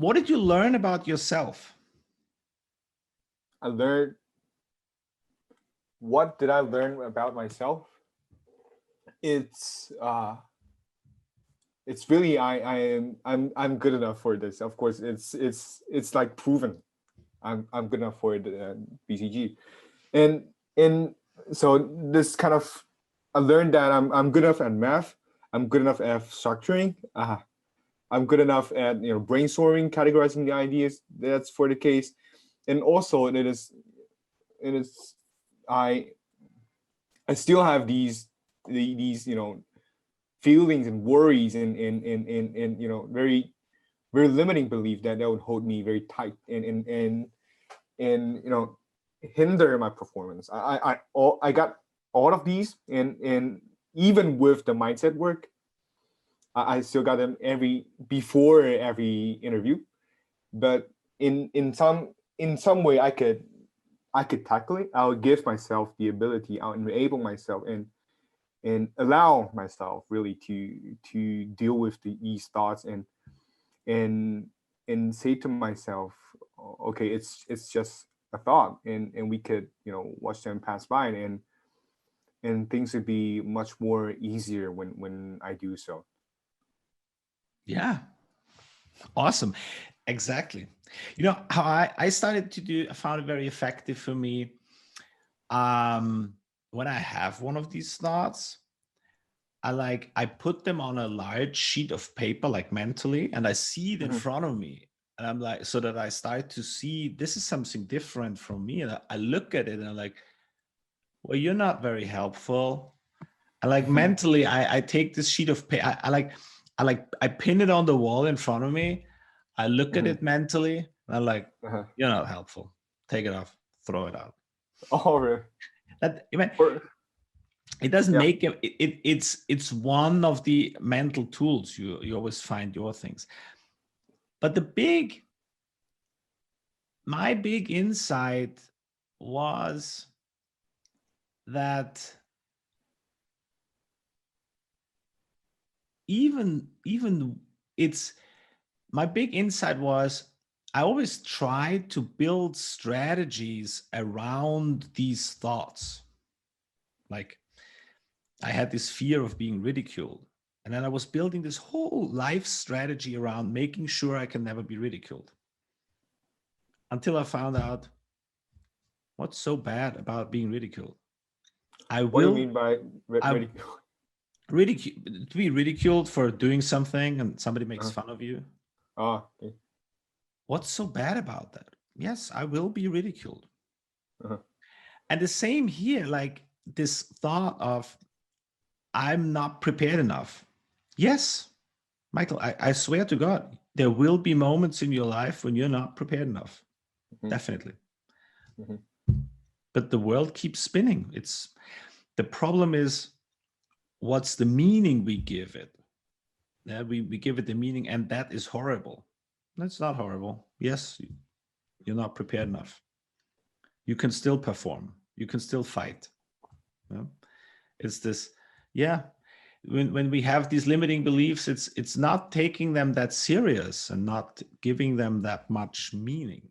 what did you learn about yourself? What did I learn about myself? It's really I'm good enough for this. Of course, it's like proven. I'm good enough for the BCG, and so this kind of I learned that I'm good enough at math. I'm good enough at structuring. I'm good enough at brainstorming, categorizing the ideas. That's for the case, and also it is I still have these feelings and worries and very very limiting belief that would hold me very tight and hinder my performance. I got all of these, and even with the mindset work, I still got them before every interview. But in some way, I could tackle it. I'll give myself the ability. I'll enable myself and allow myself really to deal with these thoughts and say to myself, okay, it's just a thought, and we could watch them pass by, and things would be much more easier when I do so. Yeah, awesome. Exactly. How I started to do, I found it very effective for me. When I have one of these thoughts, I put them on a large sheet of paper, like mentally, and I see it in front of me. And I'm like, so that I start to see this is something different from me. And I look at it and I'm like, well, you're not very helpful. And mentally, I take this sheet of paper, I pin it on the wall in front of me. I look at it mentally, and I'm like, you're not helpful. Take it off, throw it out. Oh, really? It doesn't make it. It's one of the mental tools. You always find your things. But my big insight was that my big insight was I always try to build strategies around these thoughts. Like I had this fear of being ridiculed. And then I was building this whole life strategy around making sure I can never be ridiculed. Until I found out what's so bad about being ridiculed. What do you mean by ridicule? To be ridiculed for doing something and somebody makes fun of you. Oh, okay. What's so bad about that? Yes, I will be ridiculed. And the same here, like this thought of I'm not prepared enough. Yes, Michael, I swear to God, there will be moments in your life when you're not prepared enough. Definitely. But the world keeps spinning. The problem is, what's the meaning we give it? Yeah, we give it the meaning, and that is horrible. That's not horrible. Yes, you're not prepared enough. You can still perform. You can still fight. Yeah? It's this, when we have these limiting beliefs, it's not taking them that serious and not giving them that much meaning.